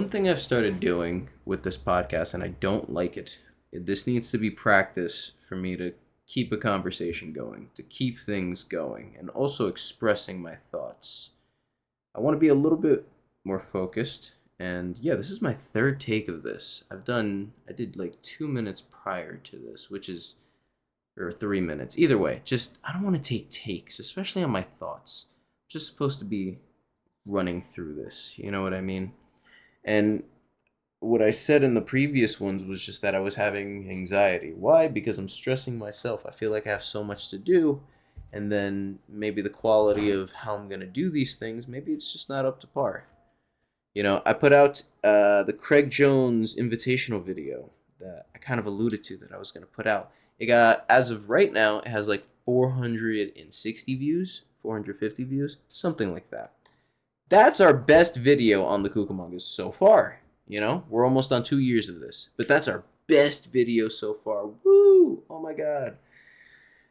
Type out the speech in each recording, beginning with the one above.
One thing I've started doing with this podcast, and I don't like it, this needs to be practice for me to keep a conversation going, to keep things going, and also expressing my thoughts. I want to be a little bit more focused, and yeah, this is my third take of this. I did like 2 minutes prior to this, which is, or 3 minutes. Either way, just, I don't want to take takes, especially on my thoughts. I'm just supposed to be running through this, you know what I mean? And what I said in the previous ones was just that I was having anxiety. Why? Because I'm stressing myself. I feel like I have so much to do, and then maybe the quality of how I'm gonna do these things, maybe it's just not up to par. I put out the Craig Jones invitational video that I kind of alluded to that I was gonna put out. It got, as of right now, it has like 460 views, 450 views, something like that. That's our best video on the Cucamongas so far. We're almost on 2 years of this, but that's our best video so far. Woo! Oh my god.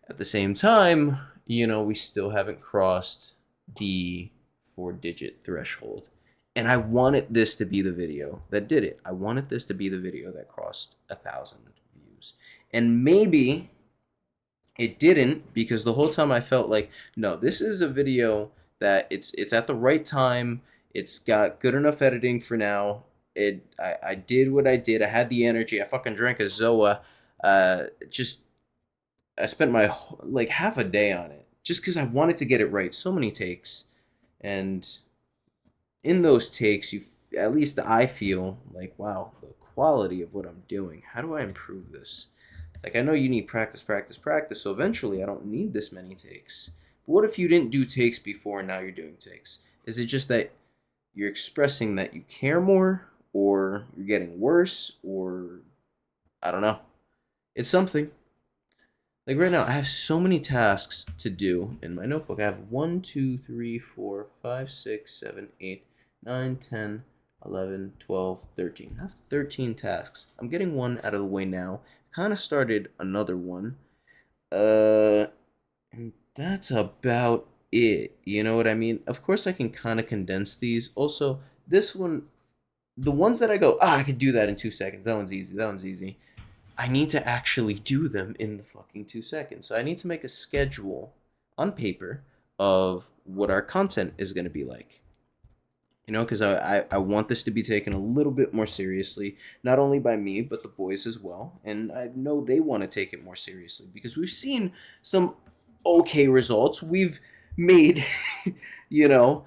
At the same time, we still haven't crossed the 4-digit threshold. And I wanted this to be the video that did it. I wanted this to be the video that crossed 1,000 views. And maybe it didn't, because the whole time I felt like, no, this is a video that it's at the right time. It's got good enough editing for now. I did what I did. I had the energy. I fucking drank a Zoa. Just I spent my like half a day on it just because I wanted to get it right. So many takes, and in those takes, at least I feel like, wow, the quality of what I'm doing. How do I improve this? Like, I know you need practice, practice, practice. So eventually, I don't need this many takes. But what if you didn't do takes before and now you're doing takes? Is it just that you're expressing that you care more, or you're getting worse, or I don't know? It's something. Like right now, I have so many tasks to do in my notebook. I have 1, 2, 3, 4, 5, 6, 7, 8, 9, 10, 11, 12, 13. I have 13 tasks. I'm getting one out of the way now. Kind of started another one. And that's about it. You know what I mean? Of course, I can kind of condense these. Also, this one, the ones that I go, I could do that in 2 seconds. That one's easy. That one's easy. I need to actually do them in the fucking 2 seconds. So I need to make a schedule on paper of what our content is going to be like. Because I want this to be taken a little bit more seriously, not only by me, but the boys as well. And I know they want to take it more seriously because we've seen some okay results. We've made, you know,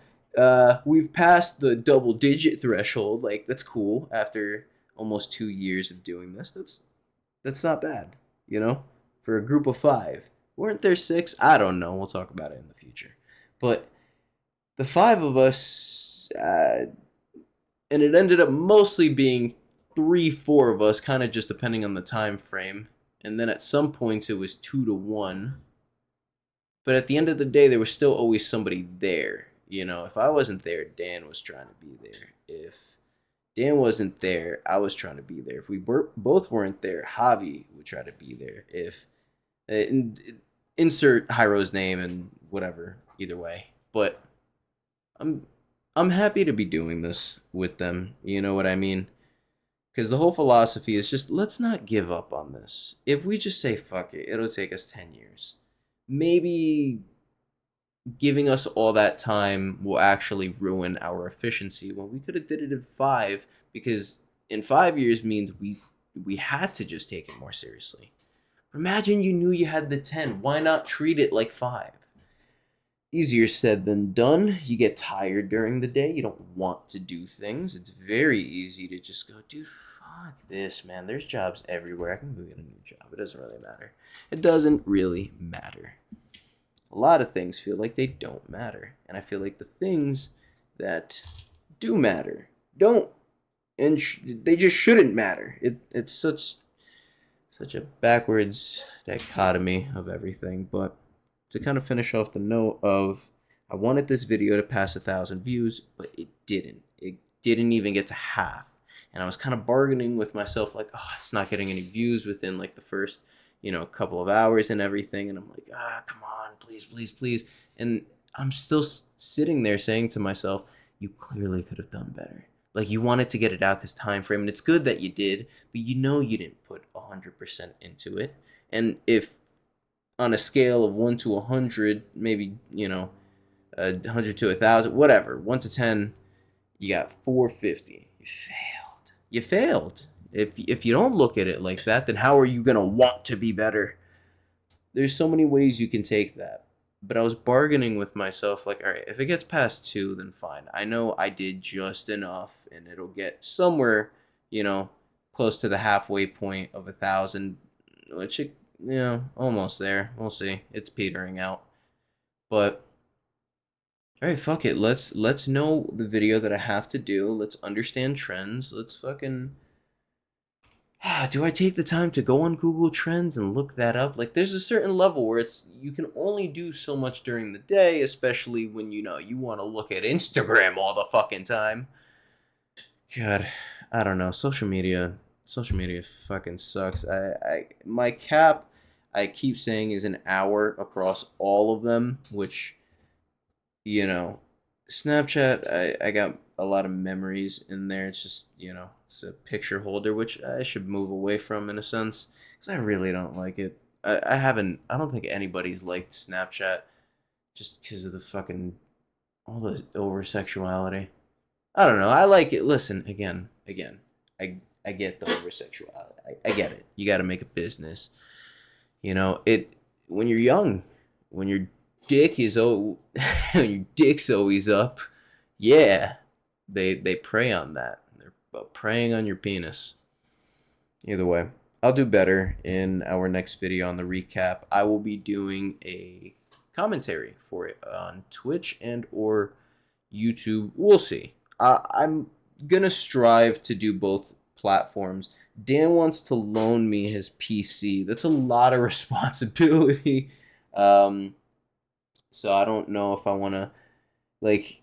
we've passed the double digit threshold. Like, that's cool after almost 2 years of doing this. That's not bad, for a group of five. Weren't there six? I don't know. We'll talk about it in the future. But the five of us, and it ended up mostly being 3, 4 of us, kind of just depending on the time frame. And then at some points it was 2 to 1. But at the end of the day, there was still always somebody there. If I wasn't there, Dan was trying to be there. If Dan wasn't there, I was trying to be there. If we both weren't there, Javi would try to be there. If insert Hyro's name and whatever, either way. But I'm happy to be doing this with them. You know what I mean? Because the whole philosophy is just, let's not give up on this. If we just say fuck it, it'll take us 10 years. Maybe giving us all that time will actually ruin our efficiency when we could have did it in 5, because in 5 years means we had to just take it more seriously. Imagine you knew you had the 10. Why not treat it like 5? Easier said than done. You get tired during the day. You don't want to do things. It's very easy to just go, dude, fuck this, man. There's jobs everywhere. I can go get a new job. It doesn't really matter. It doesn't really matter. A lot of things feel like they don't matter. And I feel like the things that do matter don't. And they just shouldn't matter. It's such a backwards dichotomy of everything. But to kind of finish off the note of, I wanted this video to pass 1,000 views, but it didn't. It didn't even get to half. And I was kind of bargaining with myself, like, oh, it's not getting any views within like the first, couple of hours and everything. And I'm like, come on, please, please, please. And I'm still sitting there saying to myself, you clearly could have done better. Like you wanted to get it out because time frame, and it's good that you did, but you know you didn't put 100% into it. And if on a scale of 1 to 100, maybe, 100 to 1,000, whatever, 1 to 10, you got 450. You failed. You failed. If you don't look at it like that, then how are you going to want to be better? There's so many ways you can take that. But I was bargaining with myself, like, all right, if it gets past 2, then fine. I know I did just enough, and it'll get somewhere, you know, close to the halfway point of 1,000, which, almost there. We'll see. It's petering out. But all right, fuck it. Let's know the video that I have to do. Let's understand trends. Let's fucking. Do I take the time to go on Google Trends and look that up? Like, there's a certain level where it's you can only do so much during the day, especially when you want to look at Instagram all the fucking time. God, I don't know. Social media fucking sucks. My cap, I keep saying is an hour across all of them, which you know, Snapchat, I got a lot of memories in there. It's just, it's a picture holder, which I should move away from in a sense, because I really don't like it. I don't think anybody's liked Snapchat just because of the fucking, all the over sexuality. I don't know. I like it. Listen, again, I get the over sexuality. I get it. You got to make a business. When you're young, when your dick is when your dick's always up, yeah, they prey on that. They're preying on your penis. Either way, I'll do better in our next video on the recap. I will be doing a commentary for it on Twitch and or YouTube. We'll see. I'm gonna strive to do both platforms. Dan wants to loan me his PC. That's a lot of responsibility. So I don't know if I want to, like,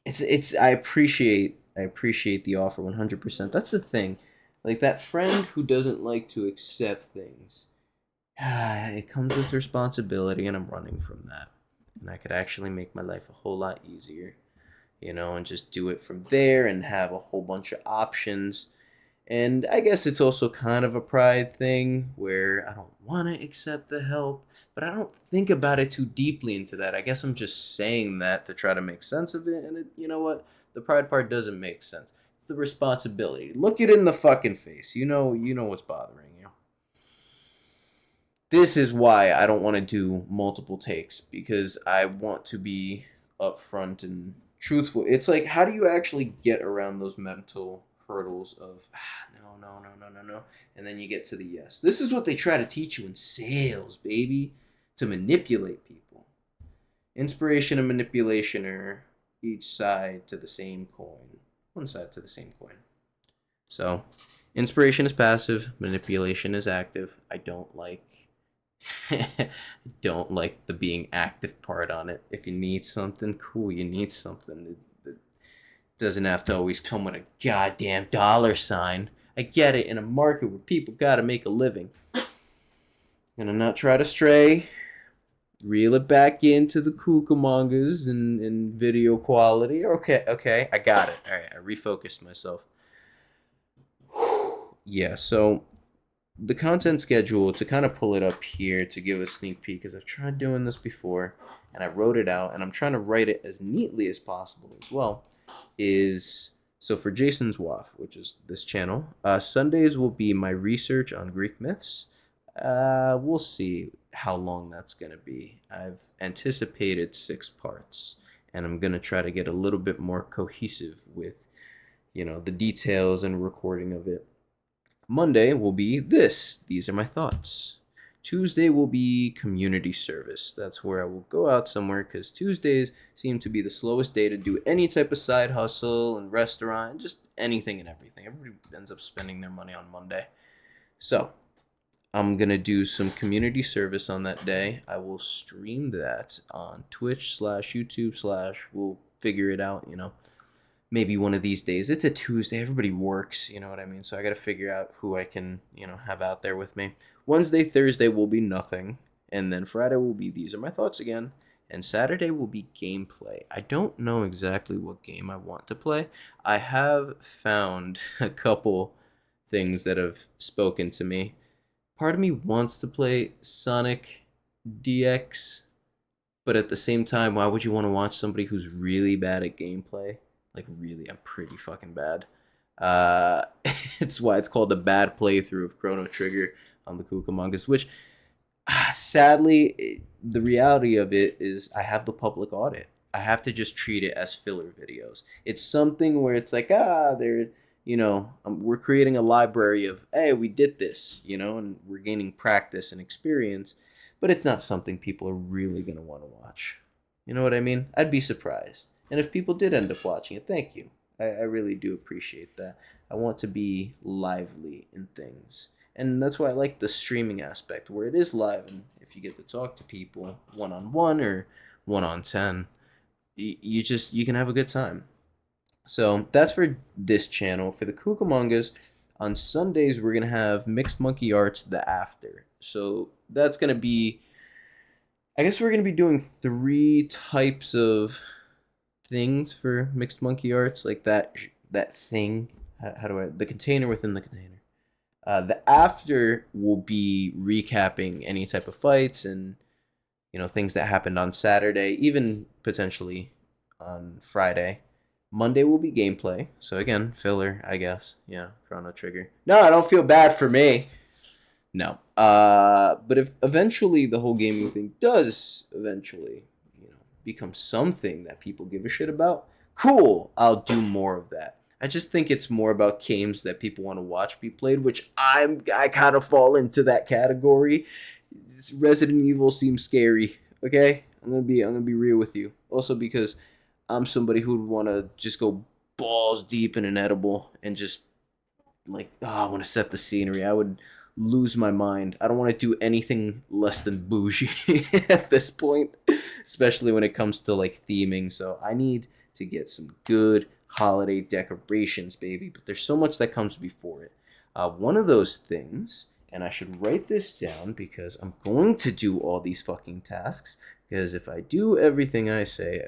it's I appreciate the offer 100%. That's the thing. Like that friend who doesn't like to accept things. It comes with responsibility and I'm running from that. And I could actually make my life a whole lot easier, and just do it from there and have a whole bunch of options. And I guess it's also kind of a pride thing where I don't want to accept the help, but I don't think about it too deeply into that. I guess I'm just saying that to try to make sense of it. And you know what? The pride part doesn't make sense. It's the responsibility. Look it in the fucking face. You know what's bothering you. This is why I don't want to do multiple takes because I want to be upfront and truthful. It's like, how do you actually get around those mental hurdles of no, no, no, no, no, no, and then you get to the yes. This is what they try to teach you in sales, baby, to manipulate people. Inspiration and manipulation are each side to the same coin, one side to the same coin. So, inspiration is passive, manipulation is active. I don't like don't like the being active part on it. If you need something, cool, you need something. It doesn't have to always come with a goddamn dollar sign. I get it in a market where people gotta make a living. Gonna not try to stray. Reel it back into the kookamongas and video quality. Okay, I got it. Alright, I refocused myself. Yeah, so the content schedule, to kind of pull it up here to give a sneak peek, because I've tried doing this before and I wrote it out and I'm trying to write it as neatly as possible as well, is so for Jason's WAF, which is this channel, Sundays will be my research on Greek myths. We'll see how long that's going to be. I've anticipated 6 parts and I'm going to try to get a little bit more cohesive with, the details and recording of it. Monday will be this. These are my thoughts. Tuesday will be community service. That's where I will go out somewhere because Tuesdays seem to be the slowest day to do any type of side hustle and restaurant, just anything and everything. Everybody ends up spending their money on Monday. So I'm going to do some community service on that day. I will stream that on Twitch/YouTube/ we'll figure it out, maybe one of these days. It's a Tuesday. Everybody works, you know what I mean? So I got to figure out who I can, have out there with me. Wednesday, Thursday will be nothing. And then Friday will be these are my thoughts again. and Saturday will be gameplay. I don't know exactly what game I want to play. I have found a couple things that have spoken to me. Part of me wants to play Sonic DX, but at the same time, why would you want to watch somebody who's really bad at gameplay? Like, really, I'm pretty fucking bad. Uh, it's why it's called a bad playthrough of Chrono Trigger on the Cucamongas, which sadly, the reality of it is I have the public audit. I have to just treat it as filler videos. It's something where it's like, we're creating a library of, hey, we did this, and we're gaining practice and experience, but it's not something people are really going to want to watch. You know what I mean? I'd be surprised. And if people did end up watching it, thank you. I really do appreciate that. I want to be lively in things. And that's why I like the streaming aspect, where it is live, and if you get to talk to people one on one or 1 on 10, you can have a good time. So that's for this channel. For the Cucamongas, on Sundays we're gonna have Mixed Monkey Arts the after. So that's gonna be, I guess we're gonna be doing 3 types of things for Mixed Monkey Arts, like that thing. How do I, the container within the container. The after will be recapping any type of fights and things that happened on Saturday, even potentially on Friday. Monday will be gameplay. So again, filler, I guess. Yeah, Chrono Trigger. No, I don't feel bad for me. No. But if eventually the whole gaming thing does eventually, become something that people give a shit about, cool. I'll do more of that. I just think it's more about games that people want to watch be played, which I kind of fall into that category. Resident Evil seems scary. Okay, I'm gonna be real with you. Also because I'm somebody who would want to just go balls deep in an edible and just like, I want to set the scenery. I would lose my mind. I don't want to do anything less than bougie at this point, especially when it comes to like theming. So I need to get some good holiday decorations, baby. But there's so much that comes before it. One of those things, and I should write this down because I'm going to do all these fucking tasks. Because if I do everything I say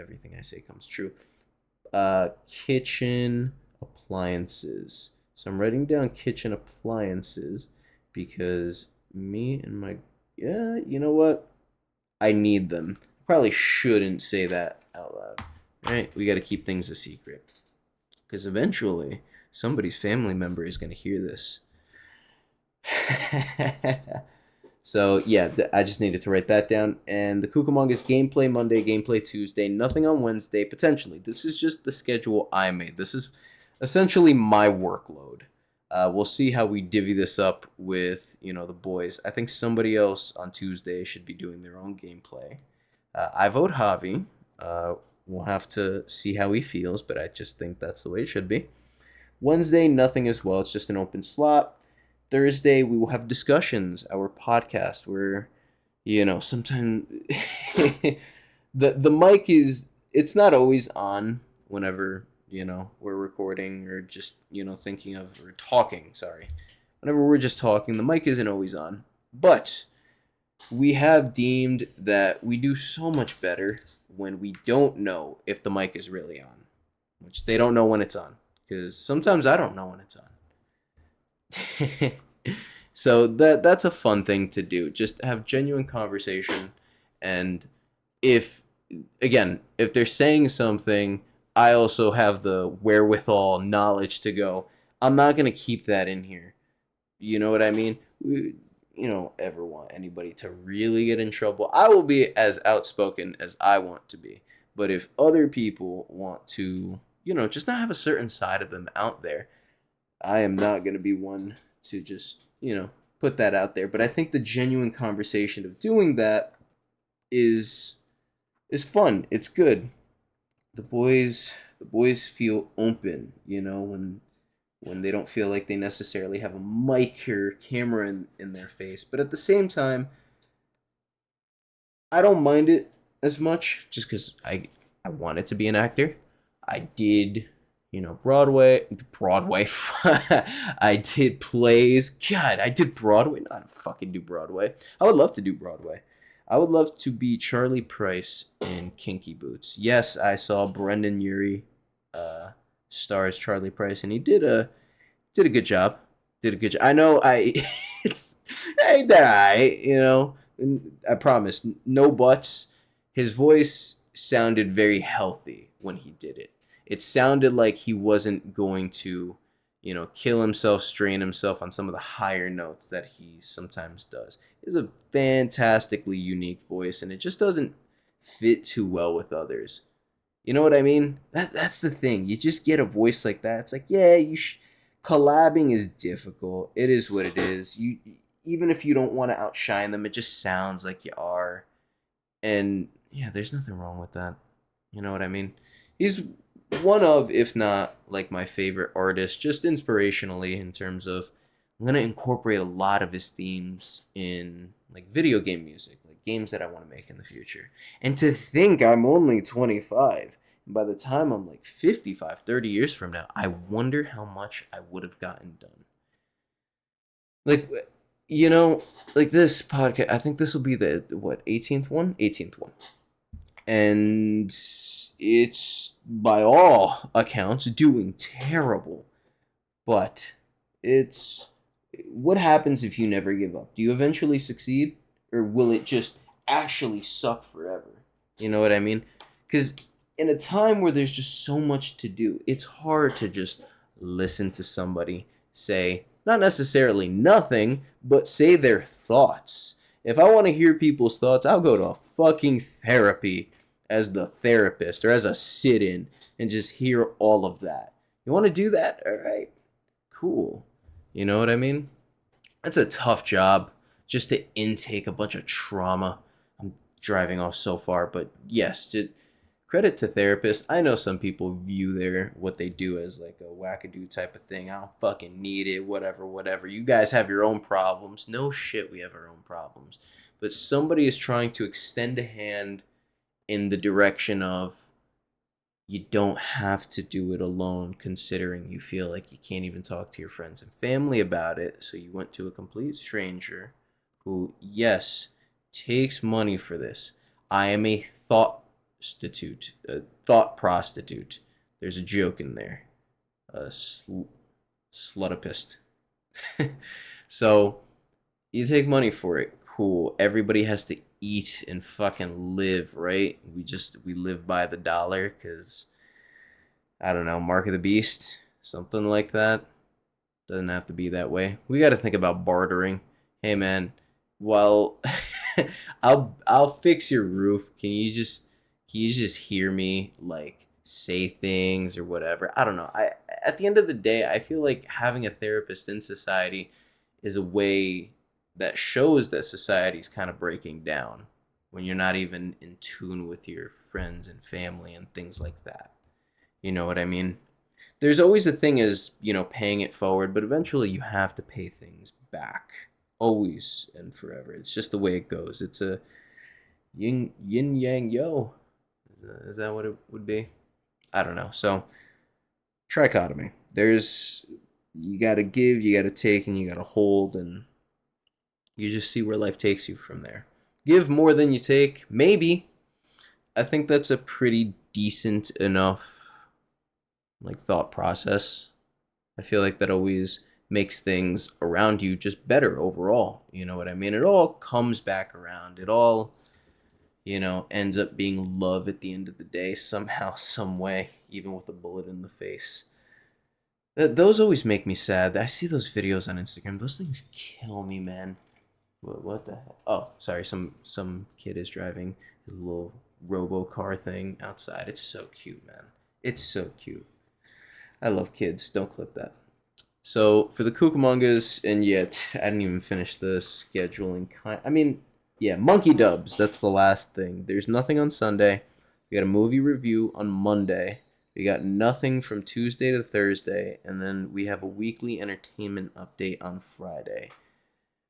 comes true. Kitchen appliances. So I'm writing down kitchen appliances because me and my, yeah, you know what? I need them. Probably shouldn't say that out loud. All right, we got to keep things a secret. Because eventually, somebody's family member is going to hear this. So, yeah, I just needed to write that down. And the Cucamonga's gameplay Monday, gameplay Tuesday, nothing on Wednesday, potentially. This is just the schedule I made. This is essentially my workload. We'll see how we divvy this up with, the boys. I think somebody else on Tuesday should be doing their own gameplay. I vote Javi. We'll have to see how he feels, but I just think that's the way it should be. Wednesday, nothing as well. It's just an open slot. Thursday, we will have discussions, our podcast, where, sometimes the mic it's not always on whenever, we're recording or just, thinking of, or talking, sorry. Whenever we're just talking, the mic isn't always on. But we have deemed that we do so much better when we don't know if the mic is really on, which they don't know when it's on, because sometimes I don't know when it's on. So that's a fun thing to do. Just have genuine conversation, and if they're saying something, I also have the wherewithal knowledge to go, I'm not going to keep that in here. You know what I mean? You don't ever want anybody to really get in trouble. I will be as outspoken as I want to be. But if other people want to, just not have a certain side of them out there, I am not going to be one to just, put that out there. But I think the genuine conversation of doing that is fun. It's good. The boys feel open, when they don't feel like they necessarily have a mic or camera in their face. But at the same time, I don't mind it as much just because I wanted to be an actor. I did, Broadway. I did plays. God, I did Broadway. Not fucking do Broadway. I would love to do Broadway. I would love to be Charlie Price in Kinky Boots. Yes, I saw Brendan Urie uh, stars Charlie Price, and he did a good job. Did a good job. I know I it's ain't that I. I promise, no buts. His voice sounded very healthy when he did it. It sounded like he wasn't going to, kill himself, strain himself on some of the higher notes that he sometimes does. He has a fantastically unique voice, and it just doesn't fit too well with others. You know what I mean? That's the thing. You just get a voice like that. It's like, yeah, collabing is difficult. It is what it is. You even if you don't want to outshine them, it just sounds like you are. And yeah, there's nothing wrong with that. You know what I mean? He's one of, if not like my favorite artist, just inspirationally in terms of I'm gonna incorporate a lot of his themes in like video game music, like games that I want to make in the future. And to think I'm only 25, and by the time I'm like 55, 30 years from now, I wonder how much I would have gotten done. Like, you know, like this podcast, I think this will be the, what, 18th one? 18th one. And it's, by all accounts, doing terrible. But it's what happens if you never give up? Do you eventually succeed, or will it just actually suck forever? You know what I mean? Because in a time where there's just so much to do, it's hard to just listen to somebody say not necessarily nothing, but say their thoughts. If I want to hear people's thoughts, I'll go to fucking therapy as the therapist or as a sit-in and just hear all of that. You want to do that? All right, cool. You know what I mean? That's a tough job just to intake a bunch of trauma. I'm driving off so far, but yes, just credit to therapists. I know some people view their what they do as like a wackadoo type of thing. I don't fucking need it, whatever, whatever. You guys have your own problems. No shit, we have our own problems. But somebody is trying to extend a hand in the direction of you don't have to do it alone, considering you feel like you can't even talk to your friends and family about it. So you went to a complete stranger who, yes, takes money for this. I am a thought prostitute. There's a joke in there. A slutopist. So you take money for it. Cool. Everybody has to eat and fucking live, right? We live by the dollar because I don't know, mark of the beast, something like that. Doesn't have to be that way. We got to think about bartering. Hey man, well, I'll fix your roof. Can you just hear me like say things or whatever? I don't know. I At the end of the day, I feel like having a therapist in society is a way that shows that society's kind of breaking down when you're not even in tune with your friends and family and things like that. You know what I mean? There's always a thing as, paying it forward, but eventually you have to pay things back. Always and forever. It's just the way it goes. It's a yin yang yo. Is that what it would be? I don't know. So, trichotomy. You got to give, you got to take, and you got to hold, and you just see where life takes you from there. Give more than you take, maybe. I think that's a pretty decent enough like thought process. I feel like that always makes things around you just better overall. You know what I mean? It all comes back around. It all, ends up being love at the end of the day, somehow, some way, even with a bullet in the face. Those always make me sad. I see those videos on Instagram. Those things kill me, man. What the heck? Oh, sorry. Some kid is driving his little robo car thing outside. It's so cute, man. It's so cute. I love kids. Don't clip that. So for the Cucamongas, and yet I didn't even finish the scheduling. I mean, yeah, Monkey Dubs. That's the last thing. There's nothing on Sunday. We got a movie review on Monday. We got nothing from Tuesday to Thursday, and then we have a weekly entertainment update on Friday.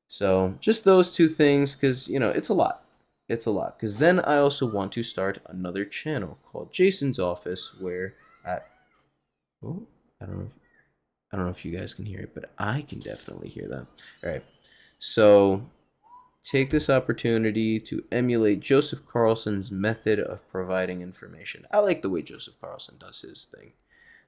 So just those two things, because it's a lot. It's a lot. Because then I also want to start another channel called Jason's Office, where I oh I don't know if you guys can hear it, but I can definitely hear that. All right. So take this opportunity to emulate Joseph Carlson's method of providing information. I like the way Joseph Carlson does his thing.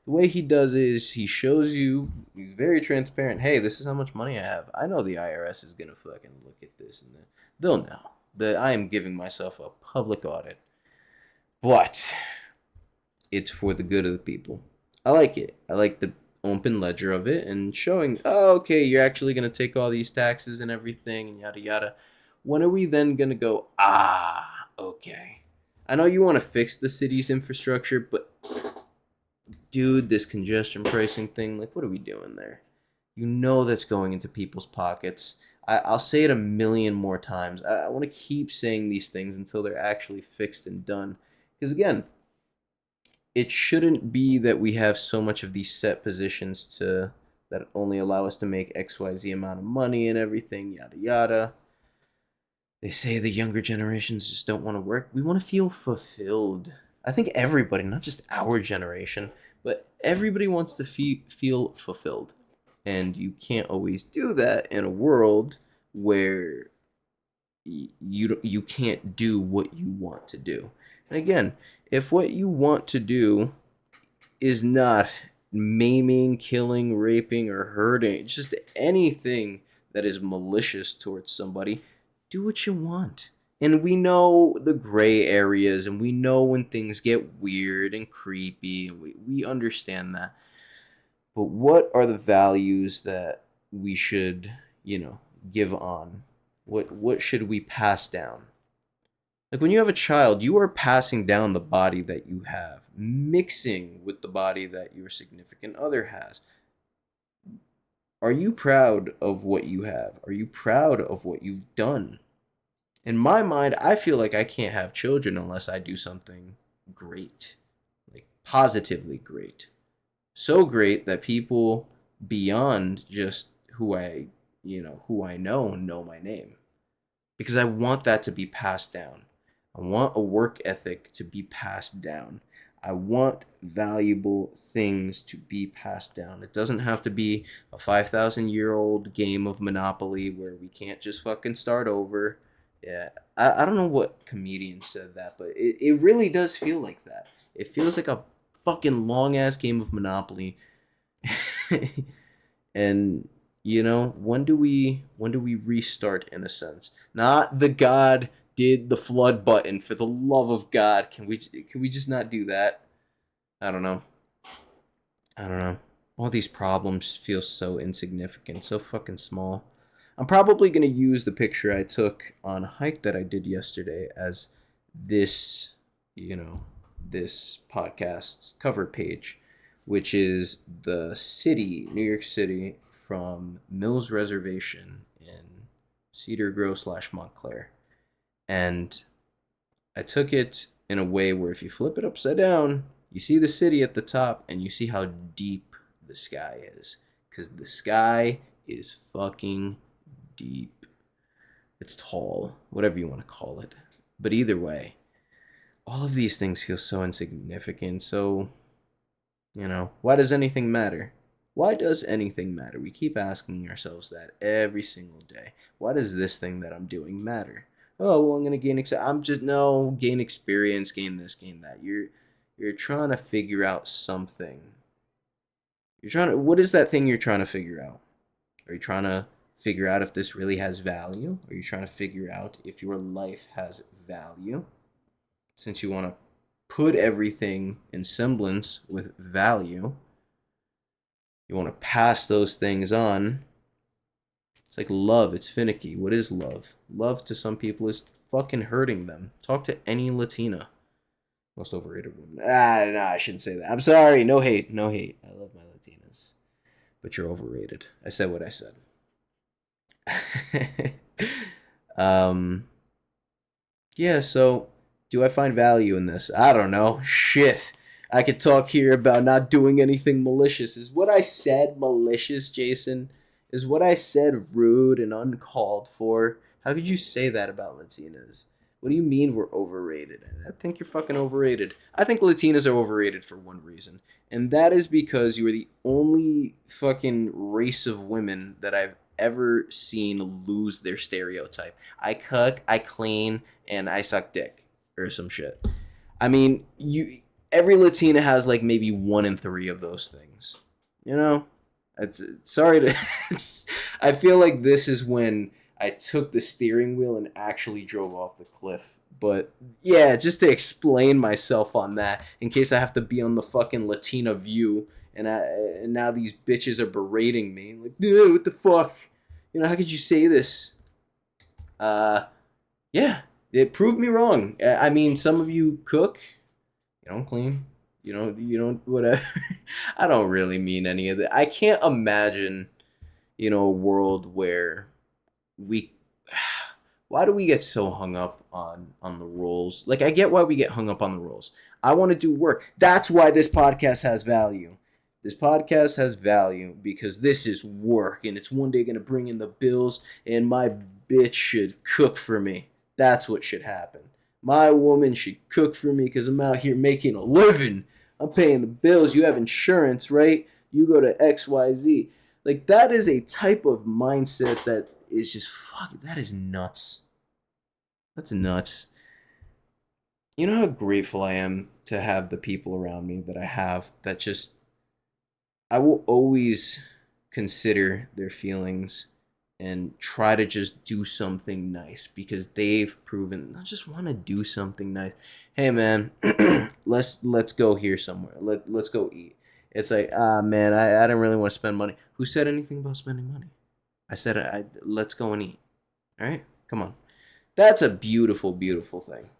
The way he does it is he shows you, he's very transparent. Hey, this is how much money I have. I know the IRS is going to fucking look at this and they'll know that I am giving myself a public audit. But it's for the good of the people. I like it. I like the open ledger of it and showing, oh, okay, you're actually going to take all these taxes and everything and yada yada. When are we then going to go, okay. I know you want to fix the city's infrastructure, but dude, this congestion pricing thing, like, what are we doing there? You know that's going into people's pockets. I'll say it a million more times. I want to keep saying these things until they're actually fixed and done. Because again, it shouldn't be that we have so much of these set positions to that only allow us to make XYZ amount of money and everything, yada yada. They say the younger generations just don't want to work. We want to feel fulfilled. I think everybody, not just our generation, but everybody wants to feel fulfilled. And you can't always do that in a world where you can't do what you want to do. And again, if what you want to do is not maiming, killing, raping, or hurting, just anything that is malicious towards somebody, do what you want. And we know the gray areas, and we know when things get weird and creepy, and we understand that. But what are the values that we should, give on? What should we pass down? Like when you have a child, you are passing down the body that you have, mixing with the body that your significant other has. Are you proud of what you have? Are you proud of what you've done? In my mind, I feel like I can't have children unless I do something great, like positively great. So great that people beyond just who I know my name. Because I want that to be passed down. I want a work ethic to be passed down. I want valuable things to be passed down. It doesn't have to be a 5,000-year-old game of Monopoly where we can't just fucking start over. Yeah, I don't know what comedian said that, but it really does feel like that. It feels like a fucking long-ass game of Monopoly. And when do we restart in a sense? Not the God did the flood button, for the love of God. Can we just not do that? I don't know. All these problems feel so insignificant, so fucking small. I'm probably going to use the picture I took on a hike that I did yesterday as this, this podcast's cover page, which is the city, New York City, from Mills Reservation in Cedar Grove / Montclair. And I took it in a way where if you flip it upside down, you see the city at the top and you see how deep the sky is. Because the sky is fucking deep. It's tall, whatever you want to call it. But either way, all of these things feel so insignificant. So, why does anything matter? Why does anything matter? We keep asking ourselves that every single day. Why does this thing that I'm doing matter? Oh, well, I'm going to gain gain experience, gain this, gain that. You're trying to figure out something. What is that thing you're trying to figure out? Are you trying to figure out if this really has value? Are you trying to figure out if your life has value? Since you want to put everything in semblance with value, you want to pass those things on. It's like love. It's finicky. What is love? Love to some people is fucking hurting them. Talk to any Latina. Most overrated woman. No, I shouldn't say that. I'm sorry. No hate. No hate. I love my Latinas. But you're overrated. I said what I said. Yeah, so do I find value in this? I don't know. Shit. I could talk here about not doing anything malicious. Is what I said malicious, Jason? Is what I said rude and uncalled for? How could you say that about Latinas? What do you mean we're overrated? I think you're fucking overrated. I think Latinas are overrated for one reason, and that is because you are the only fucking race of women that I've ever seen lose their stereotype. I cook, I clean, and I suck dick or some shit. I mean, you every Latina has like maybe one in three of those things. You know, it's sorry to. I feel like this is when I took the steering wheel and actually drove off the cliff. But yeah, just to explain myself on that, in case I have to be on the fucking Latina View, and now these bitches are berating me like, dude, what the fuck? You know, how could you say this? Uh, yeah, it proved me wrong. I mean, some of you cook, you don't clean, you don't whatever. I don't really mean any of that. I can't imagine, a world where we why do we get so hung up on the rules? Like, I get why we get hung up on the rules. I want to do work. That's why this podcast has value. This podcast has value because this is work and it's one day going to bring in the bills, and my bitch should cook for me. That's what should happen. My woman should cook for me because I'm out here making a living. I'm paying the bills. You have insurance, right? You go to XYZ. Like, that is a type of mindset that is just that is nuts. That's nuts. You know how grateful I am to have the people around me that I have, that just I will always consider their feelings and try to just do something nice because they've proven I just want to do something nice. Hey man, let's go here somewhere. Let's go eat. It's like, man, I didn't really want to spend money. Who said anything about spending money? I said, let's go and eat. All right, come on. That's a beautiful, beautiful thing.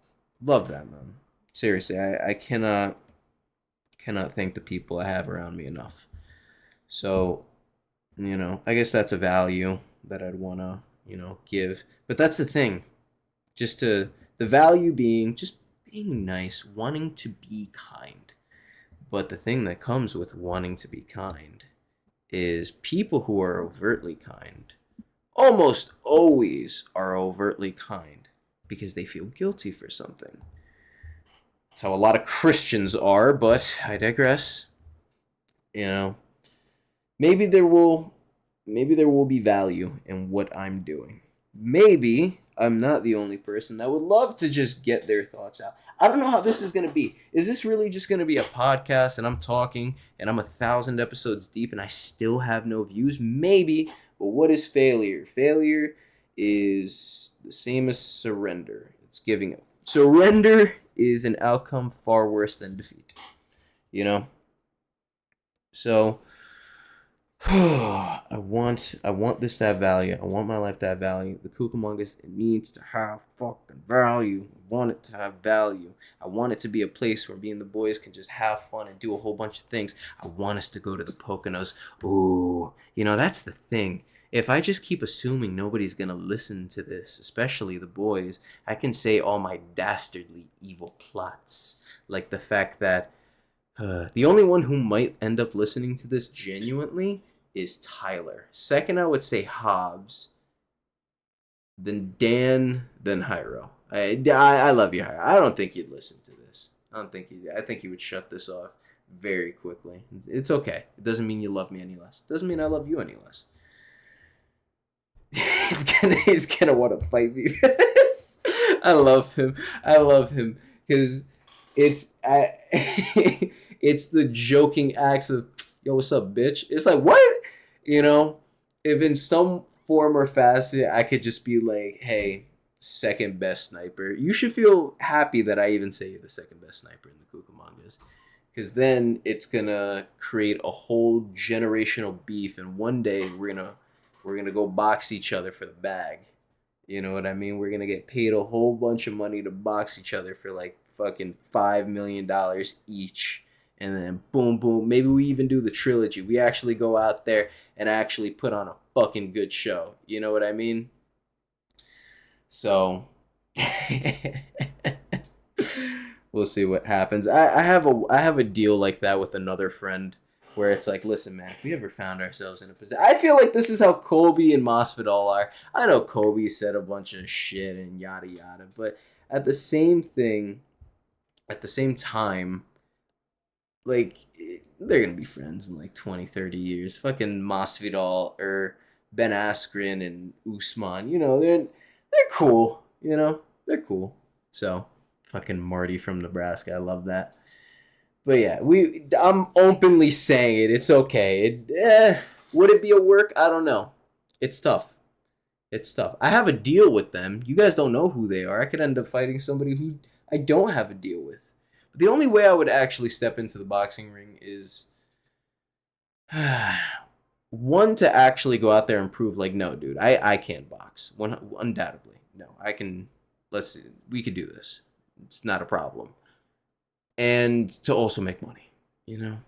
Love that, man. Seriously, I cannot thank the people I have around me enough. So, I guess that's a value that I'd want to, give. But that's the thing. The value being just being nice, wanting to be kind. But the thing that comes with wanting to be kind is people who are overtly kind almost always are overtly kind because they feel guilty for something. That's how a lot of Christians are, but I digress. You know, maybe there will be value in what I'm doing. Maybe I'm not the only person that would love to just get their thoughts out. I don't know how this is going to be. Is this really just going to be a podcast and I'm talking and I'm 1,000 episodes deep and I still have no views? Maybe. But what is failure? Failure is the same as surrender. It's giving up. Surrender is an outcome far worse than defeat. You know? So I want this to have value. I want my life to have value. The Cucamongas, it needs to have fucking value. I want it to have value. I want it to be a place where me and the boys can just have fun and do a whole bunch of things. I want us to go to the Poconos. Ooh, that's the thing. If I just keep assuming nobody's gonna listen to this, especially the boys, I can say all my dastardly evil plots. Like the fact that the only one who might end up listening to this genuinely is Tyler. Second, I would say Hobbs. Then Dan. Then Hyro. I love you, Hyro. I don't think you'd listen to this. I think you would shut this off very quickly. It's okay. It doesn't mean you love me any less. It doesn't mean I love you any less. he's gonna want to fight me for this. I love him because it's the joking acts of, yo, what's up, bitch? It's like, what? If in some form or facet I could just be like, hey, second best sniper, you should feel happy that I even say you're the second best sniper in the Cucamongas. Because then it's gonna create a whole generational beef, and one day we're gonna go box each other for the bag. You know what I mean? We're gonna get paid a whole bunch of money to box each other for like fucking $5 million each. And then boom, boom. Maybe we even do the trilogy. We actually go out there and actually put on a fucking good show. You know what I mean? So we'll see what happens. I have a deal like that with another friend where it's like, listen, man, if we ever found ourselves in a position, I feel like this is how Kobe and Masvidal are. I know Kobe said a bunch of shit and yada yada, but at the same thing, at the same time, like, they're gonna be friends in like 20, 30 years. Fucking Masvidal or Ben Askren and Usman. They're cool. They're cool. So fucking Marty from Nebraska. I love that. But yeah, I'm openly saying it. It's okay. Would it be a work? I don't know. It's tough. It's tough. I have a deal with them. You guys don't know who they are. I could end up fighting somebody who I don't have a deal with. But the only way I would actually step into the boxing ring is one, to actually go out there and prove like, no, dude, I can't box. Undoubtedly. No, I can. We could do this. It's not a problem. And to also make money, you know,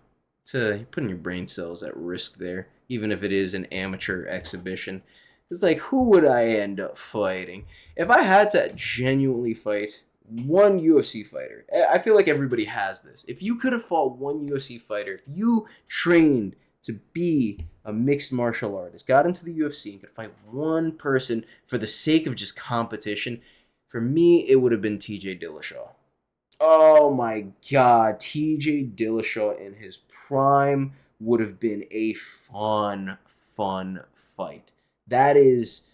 to putting your brain cells at risk there, even if it is an amateur exhibition. It's like, who would I end up fighting? If I had to genuinely fight one UFC fighter, I feel like everybody has this. If you could have fought one UFC fighter, if you trained to be a mixed martial artist, got into the UFC and could fight one person for the sake of just competition, for me, it would have been TJ Dillashaw. Oh my God, TJ Dillashaw in his prime would have been a fun fight. That is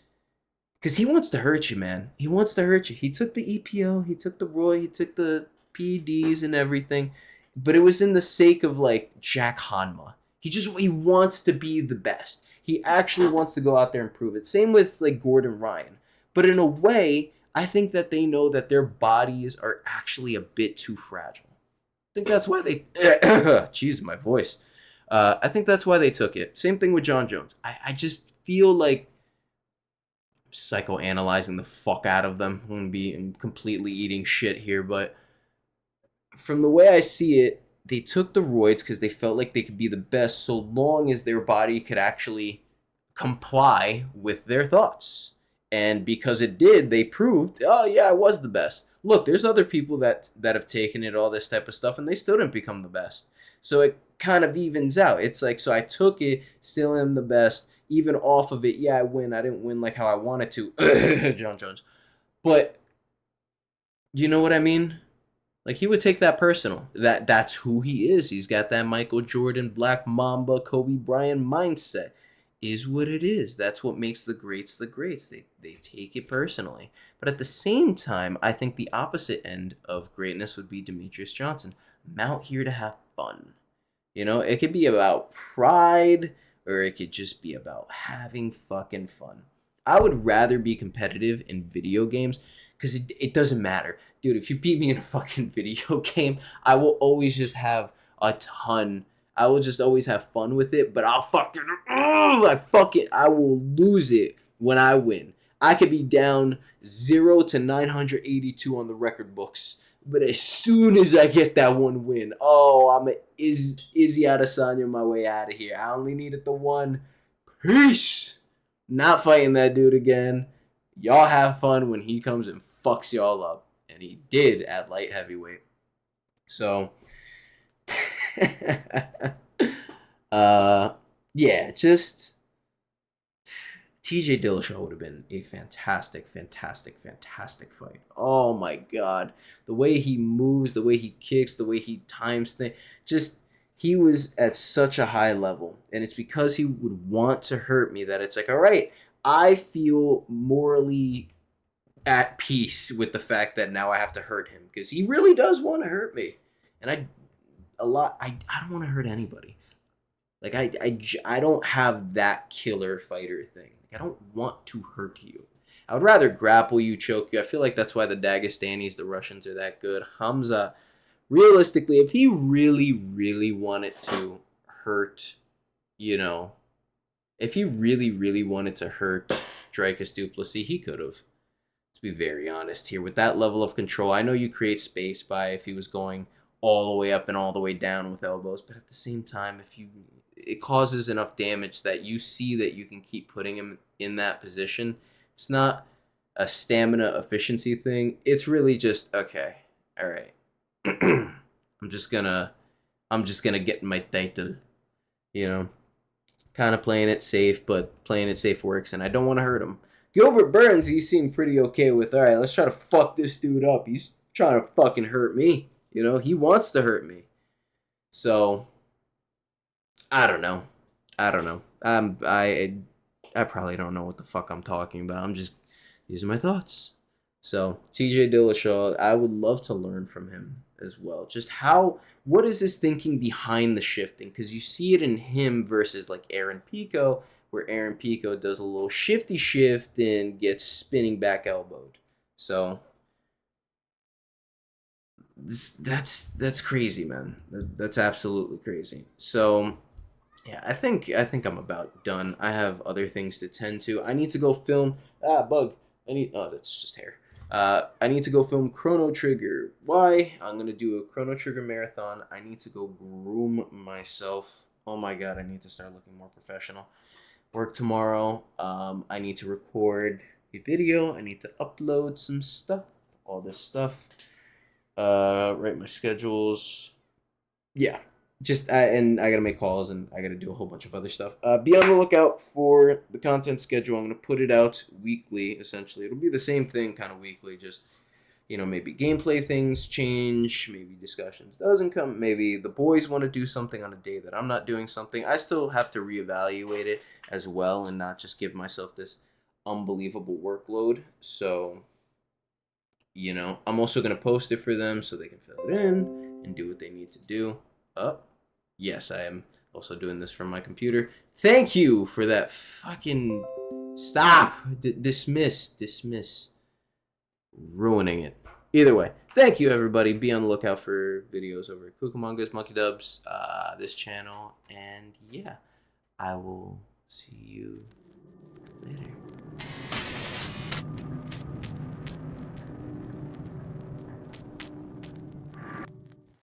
because he wants to hurt you, man. He wants to hurt you. He took the EPO, he took the Roy, he took the PEDs and everything, but it was in the sake of like Jack Hanma. He wants to be the best. He actually wants to go out there and prove it. Same with like Gordon Ryan, but in a way, I think that they know that their bodies are actually a bit too fragile. I think that's why they. Jeez, my voice. I think that's why they took it. Same thing with John Jones. I just feel like psychoanalyzing the fuck out of them. I'm gonna be completely eating shit here, but from the way I see it, they took the roids because they felt like they could be the best so long as their body could actually comply with their thoughts. And because it did, they proved, oh yeah, I was the best. Look, there's other people that have taken it, all this type of stuff, and they still didn't become the best. So it kind of evens out. It's like, so I took it, still am the best. Even off of it, yeah, I win. I didn't win like how I wanted to. John Jones. But you know what I mean? Like he would take that personal. That's who he is. He's got that Michael Jordan, Black Mamba, Kobe Bryant mindset. Is what it is. That's what makes the greats the greats. They take it personally. But at the same time, I think the opposite end of greatness would be Demetrius Johnson. I'm out here to have fun. It could be about pride or it could just be about having fucking fun. I would rather be competitive in video games because it doesn't matter. Dude, if you beat me in a fucking video game, I will always just have a ton. I will just always have fun with it, but I will lose it when I win. I could be down 0 to 982 on the record books, but as soon as I get that one win, oh, I'm a Izzy Adesanya my way out of here. I only needed the one. Peace. Not fighting that dude again. Y'all have fun when he comes and fucks y'all up. And he did at light heavyweight. So, yeah, just TJ Dillashaw would have been a fantastic fight. Oh my God. The way he moves, the way he kicks, the way he times things, just he was at such a high level. And it's because he would want to hurt me that it's like, all right, I feel morally at peace with the fact that now I have to hurt him because he really does want to hurt me. And I don't want to hurt anybody. Like I don't have that killer fighter thing. Like I don't want to hurt you. I would rather grapple you, choke you. I feel like that's why the Dagestanis, the Russians are that good. Hamza, realistically, if he really wanted to hurt, if he really wanted to hurt Dricus du Plessis, he could have. To be very honest here, with that level of control, I know you create space by if he was going all the way up and all the way down with elbows, but at the same time, it causes enough damage that you see that you can keep putting him in that position. It's not a stamina efficiency thing. It's really just okay. All right. I'm just gonna get my title. Kind of playing it safe, but playing it safe works, and I don't want to hurt him. Gilbert Burns, he seemed pretty okay with, all right, let's try to fuck this dude up. He's trying to fucking hurt me. He wants to hurt me. So, I don't know. I probably don't know what the fuck I'm talking about. I'm just using my thoughts. So TJ Dillashaw, I would love to learn from him as well. Just what is his thinking behind the shifting? Because you see it in him versus like Aaron Pico, where Aaron Pico does a little shifty shift and gets spinning back elbowed. So that's crazy, man. That's absolutely crazy. So yeah, I think I'm about done. I have other things to tend to. I need to go film. Bug. That's just hair. I need to go film Chrono Trigger. Why? I'm gonna do a Chrono Trigger marathon. I need to go groom myself. Oh my god, I need to start looking more professional. Work tomorrow. I need to record a video. I need to upload some stuff. All this stuff. Write my schedules. Yeah, and I gotta make calls and I gotta do a whole bunch of other stuff. Be on the lookout for the content schedule. I'm gonna put it out weekly. Essentially, it'll be the same thing, kind of weekly. Just maybe gameplay things change, maybe discussions doesn't come, maybe the boys want to do something on a day that I'm not doing something. I still have to reevaluate it as well and not just give myself this unbelievable workload. So I'm also going to post it for them so they can fill it in and do what they need to do. Yes, I am also doing this from my computer. Thank you for that fucking stop. Dismiss. Ruining it. Either way, thank you everybody. Be on the lookout for videos over at Kukumangas, Monkey Dubs, this channel, and yeah, I will see you later.